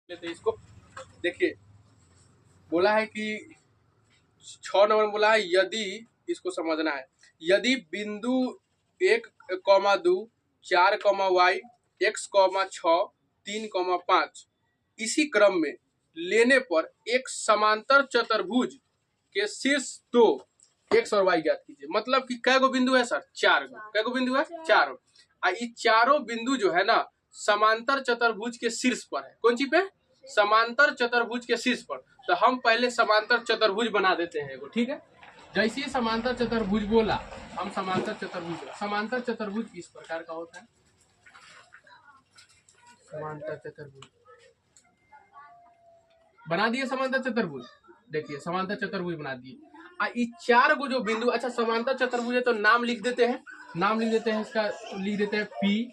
लेते इसको। देखिए बोला है कि 6 नंबर बोला है, यदि इसको समझना है, यदि बिंदु 1,2 4, y x, 6 3, 5 इसी क्रम में लेने पर एक समांतर चतुर्भुज के शीर्ष दो x और y ज्ञात कीजिए। मतलब कि कै गो बिंदु है सर? 4 गो। कै गो बिंदु है? 4। ये चारों बिंदु जो है ना समांतर चतुर्भुज के शीर्ष पर है। कौन चीज पे? समांतर चतुर्भुज के शीर्ष पर। तो हम पहले समांतर चतुर्भुज बना देते हैं एगो, ठीक है। जैसे ही समांतर चतुर्भुज बोला हम समांतर चतुर्भुज किस प्रकार का होता है? समांतर चतुर्भुज बना दिए। समांतर चतुर्भुज देखिए, समांतर चतुर्भुज बना दिए। ये 4 गो जो बिंदु, अच्छा समांतर चतुर्भुज है तो नाम लिख देते हैं। इसका लिख देते हैं P,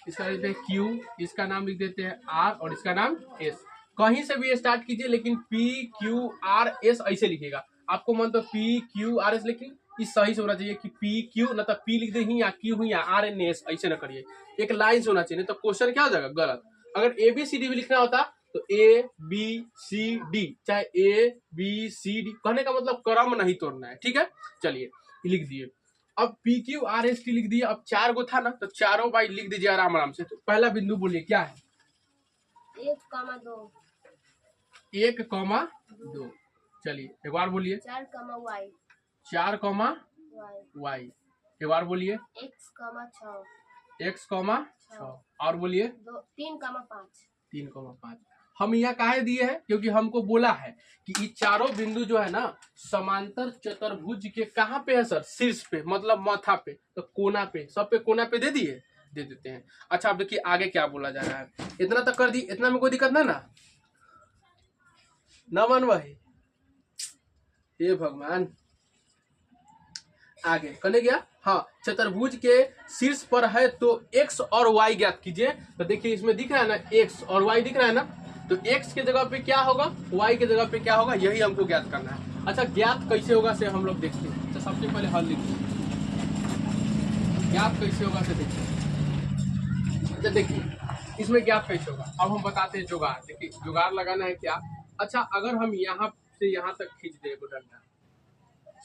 इसका लिख देते हैं Q, इसका नाम लिख देते हैं R और इसका नाम S। कहीं से भी स्टार्ट कीजिए लेकिन P Q R S ऐसे लिखेगा। आपको मन तो P Q R S, लेकिन इस सही से होना चाहिए कि P Q, न तो P लिख दे ही या Q ही या R N S ऐसे न करिए। एक लाइन से होना चाहिए, नहीं तो क्वेश्चन क्या हो जाएगा? गलत। अगर ABCD भी लिखना होता तो ABCD, चाहे ABCD कहने का मतलब क्रम नहीं तोड़ना है, ठीक है। चलिए लिख दिए। अब PQRST लिख दिए। अब 4 गो था ना तो चारों बाई लिख दीजिए आराम आराम से। तो पहला बिंदु बोलिए क्या है? 1,2। 1,2। चलिए एक बार बोलिए। 4,y। 4,y। एक बार बोलिए। x, 6। और बोलिए 3,5। 3,5। हम यहाँ काहे दिए हैं? क्योंकि हमको बोला है कि ये चारों बिंदु जो है ना समांतर चतुर्भुज के कहाँ पे है सर? शीर्ष पे, मतलब माथा पे, तो कोना पे, सब पे कोना पे दे दिए, दे देते हैं। अच्छा अब देखिए आगे क्या बोला जा रहा है। इतना तक कर दी, इतना में कोई दिक्कत ना मान भाई, हे भगवान। आगे कने गया। हाँ, चतुर्भुज के शीर्ष पर है तो x और y ज्ञात कीजिए। तो देखिए इसमें दिख रहा है ना x और y दिख रहा है ना, तो x के जगह पे क्या होगा, y के जगह पे क्या होगा, यही हमको ज्ञात करना है। अच्छा ज्ञात कैसे होगा से हम लोग देखते हैं। तो सबसे पहले हल लिखिए, ज्ञात कैसे होगा से देखिए। तो देखिए इसमें ज्ञात कैसे होगा, अब हम बताते हैं जुगाड़। देखिए जुगाड़ लगाना है क्या। अच्छा अगर हम यहाँ से यहाँ तक खींच दे डंडा,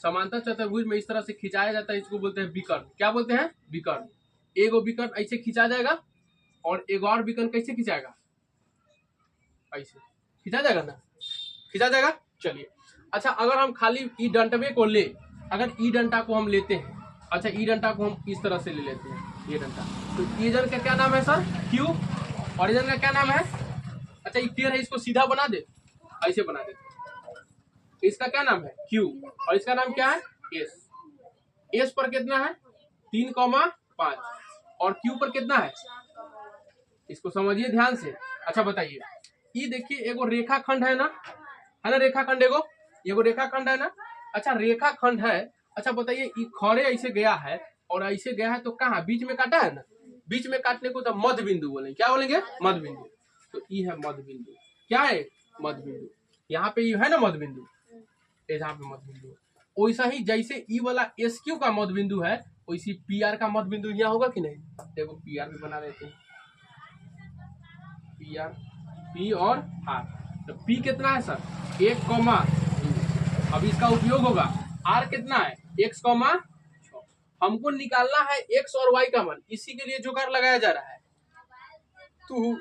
समांतर चतुर्भुज में इस तरह से खिंचाया जाता है, इसको बोलते हैं विकर्ण। क्या बोलते हैं? विकर्ण। एगो विकर्ण ऐसे खिंचा जाएगा और एक और विकर्ण कैसे खिंचाएगा? ऐसे खिंचा जाएगा ना, खिंचा जाएगा। चलिए अच्छा अगर हम खाली ई डंटवे को ले, अगर ई डंटा को हम लेते हैं, अच्छा ई डंटा को हम इस तरह से ले लेते हैं, ये डंटा, तो ये जन का क्या नाम है सर? Q, और ये जन का क्या नाम है? अच्छा ये टेढ़ है, इसको सीधा बना दे, ऐसे बना देते। इसका क्या नाम है? Q, और इसका नाम क्या है? S। S पर कितना है? 3,5 और Q पर कितना है? इसको समझिए ध्यान से। अच्छा बताइए, ये देखिए एगो रेखाखंड है ना, रेखाखंड एगो रेखाखंड है ना। अच्छा रेखाखंड है। अच्छा बताइए ये खड़े ऐसे गया है और ऐसे गया है तो कहाँ बीच में काटा है ना, बीच में काटने को तो मध्य बिंदु बोलेंगे। क्या बोलेंगे? मध्य बिंदु। तो ये है मध्य बिंदु। क्या है? मध्य बिंदु। यहाँ पे ये है ना मध्य बिंदु, यहाँ पे मध्य बिंदु। वैसा ही जैसे ई वाला SQ का मध्य बिंदु है, वैसी PR का मध्य बिंदु यहाँ होगा कि नहीं? देखो PR भी बना देते हैं, PR, P और R। तो P कितना है सर? 1,2। अब इसका उपयोग होगा। R कितना है? x, 6। हमको निकालना है x और y का मान, इसी के लिए जुगाड़ लगाया जा रहा है। तू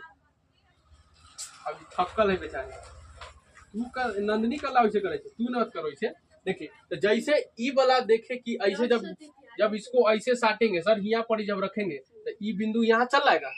अभी थक्कल है बेचारे, तू का नंदनी कला वैसे करे, तू न करो इसे। देखिए तो जैसे ई वाला देखे कि ऐसे जब इसको ऐसे साटेंगे सर, यहाँ पर जब रखेंगे तो ई बिंदु यहाँ चल जाएगा,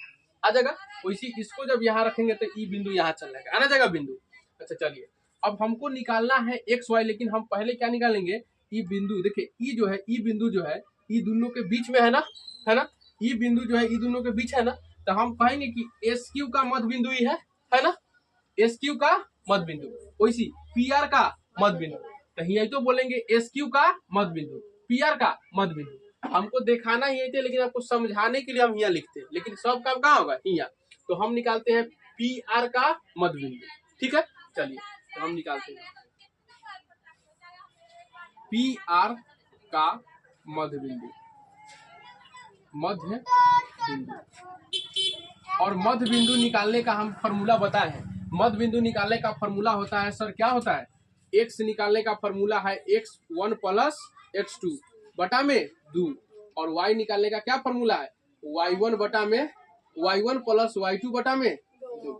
आ जाएगा। वैसे इसको जब यहाँ रखेंगे तो ई बिंदु यहाँ चल जाएगा, आना जाएगा बिंदु। अच्छा चलिए अब हमको निकालना है x y, लेकिन हम पहले क्या निकालेंगे? ई बिंदु। देखिए ई जो है, ई बिंदु जो है ई दोनों के बीच में है ना, ई बिंदु जो है ई दोनों के बीच है ना, तो हम कहेंगे कि SQ का मध्य बिंदु ही है ना, SQ का मध्य बिंदु। वैसी PR का मध्य बिंदु, तो यही तो बोलेंगे SQ का मध्य बिंदु, PR का मध्य बिंदु। हमको दिखाना ही थे, लेकिन आपको समझाने के लिए हम यहाँ लिखते हैं, लेकिन सब काम कहाँ होगा? यहाँ। तो हम निकालते हैं PR का मध्य बिंदु, ठीक है। चलिए तो हम निकालते हैं PR का मध्य बिंदु, मध्य बिंदु। और मध्य बिंदु निकालने का हम फॉर्मूला बताए हैं। मध्य बिंदु निकालने का फॉर्मूला होता है सर, क्या होता है? x निकालने का फॉर्मूला है x1 प्लस x2 बटा में 2, और y निकालने का क्या फॉर्मूला है? y1 बटा में y1 प्लस y2 बटा में 2।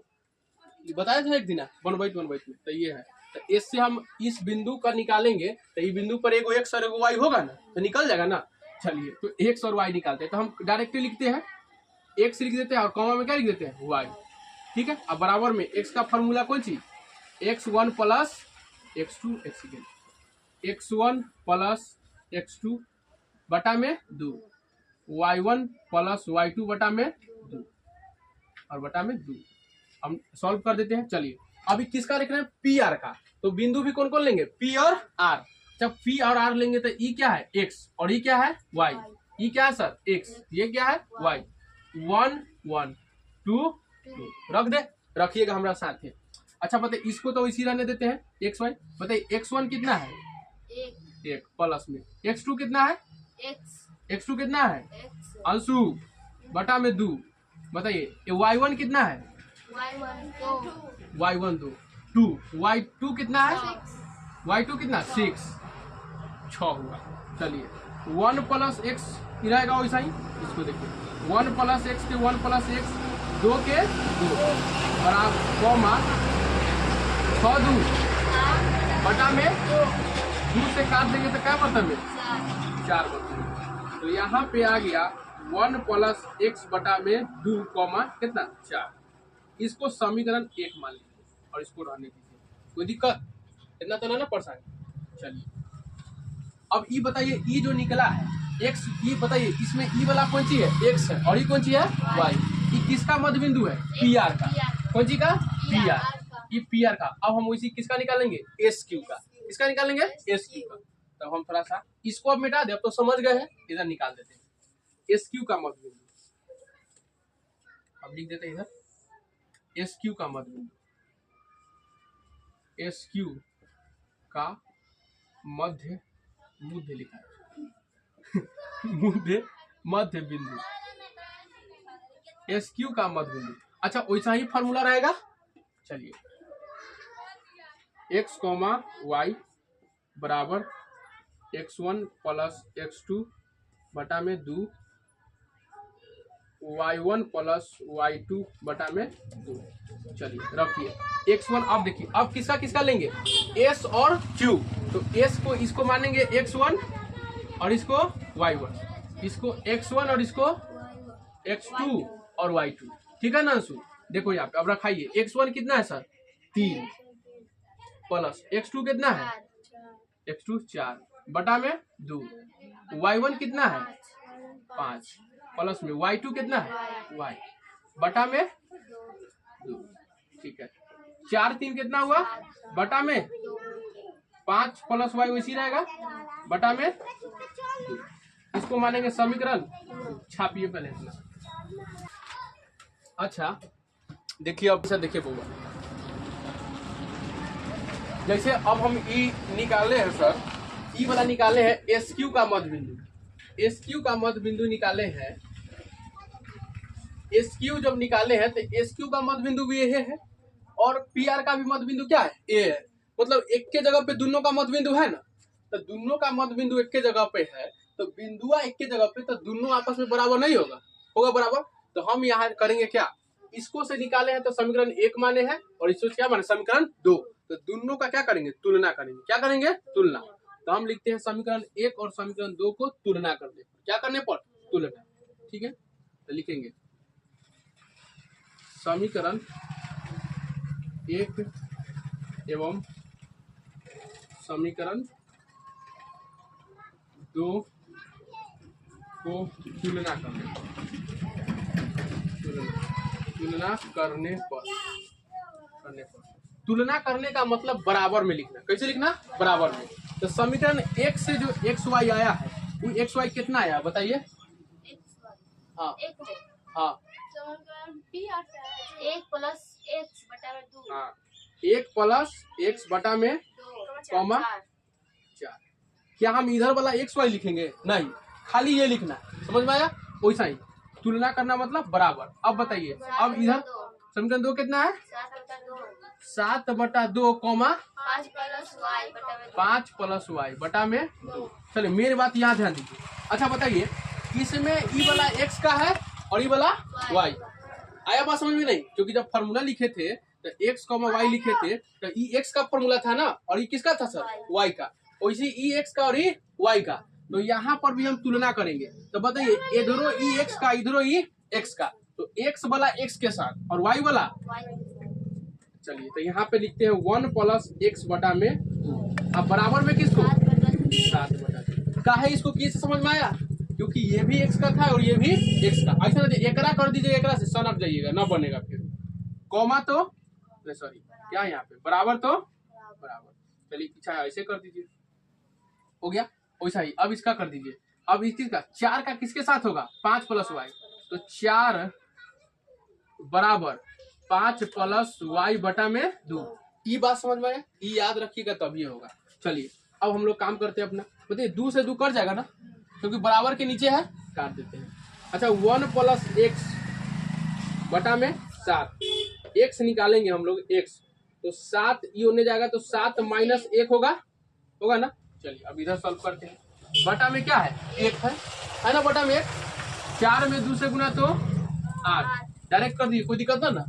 बताया था एक दिन 1/1 में, तो ये है। तो इससे हम इस बिंदु का निकालेंगे, तो ये बिंदु पर एगो x और एगो y होगा ना, तो निकल जाएगा ना। चलिए तो x और y निकालते हैं, तो हम डायरेक्टली लिखते हैं x लिख देते हैं और कॉमा में क्या लिख देते हैं? y। ठीक है, अब बराबर में x का फॉर्मूला कौन सी? x1 plus x2 x1 plus x2 बटा में 2, y1 प्लस y2 बटा में 2 और बटा में 2। हम सॉल्व कर देते हैं। चलिए अभी किसका लिख रहे हैं? पी आर का। तो बिंदु भी कौन कौन लेंगे? पी और आर। जब पी और आर लेंगे तो ई क्या है? x और ई क्या है? y। ई क्या है सर? x, ये क्या है? y। 1 1 2 2 रख दे, रखिएगा हमारा साथ है। अच्छा बताइए, इसको तो इसी रहने देते हैं x y। बताइए x1 कितना है? 1 प्लस में x2 कितना है? x2 कितना है? अंशु बटा में 2। बताइए y1 कितना है? y1 2 y2 कितना है? y2 कितना? 6 हुआ। चलिए 1 प्लस x रहेगा वैसा ही, इसको देखिए 1 प्लस x के 1 प्लस x 2 के 2 बराबर कॉमा 6 2 बटा में 2 से काट देंगे तो क्या बर्तन में? 4 बर्तन। तो यहाँ पे आ गया 1 प्लस x बटा में 2 कॉमा कितना? 4। इसको समीकरण 1 मान लीजिए और इसको रहने दीजिए, कोई दिक्कत? इतना तो ना परेशानी। चलिए अब ई बताइए, ई जो निकला है x, ई बताइए इसमें ई वाला कौन सी है? x है, और ई कौन सी है? y। ई किसका मध्य बिंदु है? पी आर का। कौन सी का? P R. E P R का। अब हम उसी किसका निकालेंगे? एस क्यू का। किसका निकालेंगे? एस क्यू का। तब हम थोड़ा सा इसको अब मिटा दे, अब तो समझ गए हैं, इधर निकाल देते हैं एस क्यू का मध्य बिंदु। अब लिख देते हैं इधर एस क्यू का मध्य बिंदु, एस क्यू का मध्य लिखा है मध्य बिंदु, एस क्यू का मध्य बिंदु। अच्छा वैसा ही फॉर्मूला रहेगा। चलिए x, y बराबर x1 प्लस x2 बटा में 2, y1 प्लस y2 बटा में 2। चलिए रखिए x1। अब देखिए अब किसका किसका लेंगे? s और q। तो s को इसको मानेंगे x1 और इसको y1, इसको x1 और इसको x2 और y2। ठीक है ना अंशु? देखो यहाँ पे अब रखाइए x1 कितना है सर? 3 प्लस x2 कितना है? x2 4 बटा में 2, y1 कितना है? 5 प्लस में y2 कितना है? y बटा में 2। ठीक है 4 3 कितना हुआ? बटा में 5 प्लस y वैसी रहेगा बटा में 2। इसको मानेंगे समीकरण। छापिए पहले इतना। अच्छा देखिए अब से देखिए बउआ, जैसे अब हम ई निकाले हैं सर, ई वाला निकाले हैं एस क्यू का मध्य बिंदु। एस क्यू का मध्य बिंदु निकाले हैं। एस क्यू जब निकाले हैं तो एस क्यू का मध्य बिंदु भी ये है और पी आर का भी मध्य बिंदु क्या है? ए है। मतलब एक के जगह पे दोनों का मध्य बिंदु है ना, तो दोनों का मध्य बिंदु एक के जगह पे है, तो बिंदुआ एक के जगह पे, तो दोनों आपस में बराबर नहीं होगा? होगा बराबर। तो हम यहाँ करेंगे क्या? इसको से निकाले हैं तो समीकरण 1 माने हैं और इसको क्या माने? समीकरण 2। तो दोनों का क्या करेंगे? तुलना करेंगे। क्या करेंगे? तुलना। तो हम लिखते हैं समीकरण 1 और समीकरण 2 को तुलना करने पर। क्या करने पर? तुलना। ठीक है तो लिखेंगे समीकरण 1 एवं समीकरण 2 को तुलना करने पर तुलना करने का मतलब बराबर में लिखना। कैसे लिखना? बराबर में। तो समीकरण 1 से जो एक्स वाई आया है वो एक्स वाई कितना आया बताइए? हाँ हाँ 1 प्लस x बटा में 2। हाँ 1 प्लस x बटा में कॉमा 4। क्या हम इधर वाला एक्स वाई लिखेंगे? नहीं, खाली ये लिखना। समझ में आया? वैसा ही तुलना करना मतलब बराबर। अब बताइए अब इधर समीकरण 2 कितना है? 7 बटा 2। 7/2 कॉमा 5 प्लस वाई बटा में 5 प्लस वाई बटा में 2। चलिए मेरी बात यहाँ ध्यान दीजिए। अच्छा बताइए, इसमें ई वाला x का है और ई वाला y। आया बात समझ में? नहीं, क्योंकि जब फॉर्मूला लिखे थे तो x, y लिखे थे तो ई x का फॉर्मूला था ना, और ई किसका था सर? y का। वैसे ई x का और ई y का। तो यहाँ पर भी हम तुलना करेंगे। तो बताइए, इधरो ई x का, इधरो ई x का, तो x वाला x के साथ और y वाला। चलिए तो यहाँ पे लिखते हैं 1 प्लस x बटा में 2। अब बराबर में किसको? 7/2 का है। इसको किस समझ में आया? क्योंकि ये भी x का था और ये भी x का। ऐसा नहीं एकरा कर दीजिए, एकरा से सन हट जाइएगा, ना बनेगा फिर। कॉमा तो सॉरी क्या यहाँ पे बराबर तो बराबर। चलिए अच्छा ऐसे कर दीजिए, हो गया वैसा ही। अब इसका कर दीजिए। अब इस चीज का 4 का किसके साथ होगा? 5 प्लस वाई। तो 4 बराबर 5 प्लस वाई बटा में 2। ये बात समझ में आया? ये याद रखिएगा तभी होगा। चलिए अब हम लोग काम करते हैं अपना। बताइए 2 से 2 कट जाएगा ना, क्योंकि बराबर के नीचे है, काट देते हैं। अच्छा 1 प्लस x बटा में 7। x निकालेंगे हम लोग x, तो 7 ये होने जाएगा, तो 7 माइनस 1 होगा ना। चलिए अब इधर सॉल्व करते हैं। बटा में क्या है? 1 है ना, बटा में 1। 4 में 2 से गुना तो 8। डायरेक्ट कर दिए, कोई दिक्कत ना।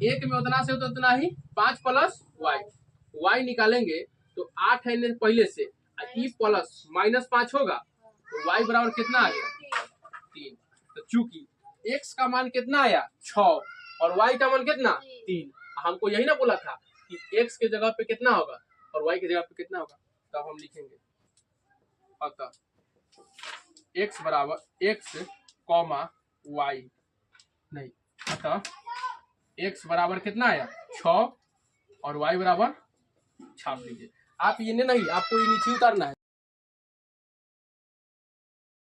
1 में उतना से उतना ही 5 प्लस y निकालेंगे तो 8 है पहले से, ई प्लस माइनस 5 होगा, तो y बराबर कितना आ गया? 3। तो चूंकि x का मान कितना आया? 6 और y का मान कितना? 3। हमको यही ना बोला था कि x के जगह पे कितना होगा और y की जगह पे कितना होगा। तब हम लिखेंगे अतः x बराबर x कॉमा y नहीं, अतः x बराबर कितना आया? 6 और y बराबर, छाप लीजिए आप। ये नहीं, आपको ये नीचे उतारना है।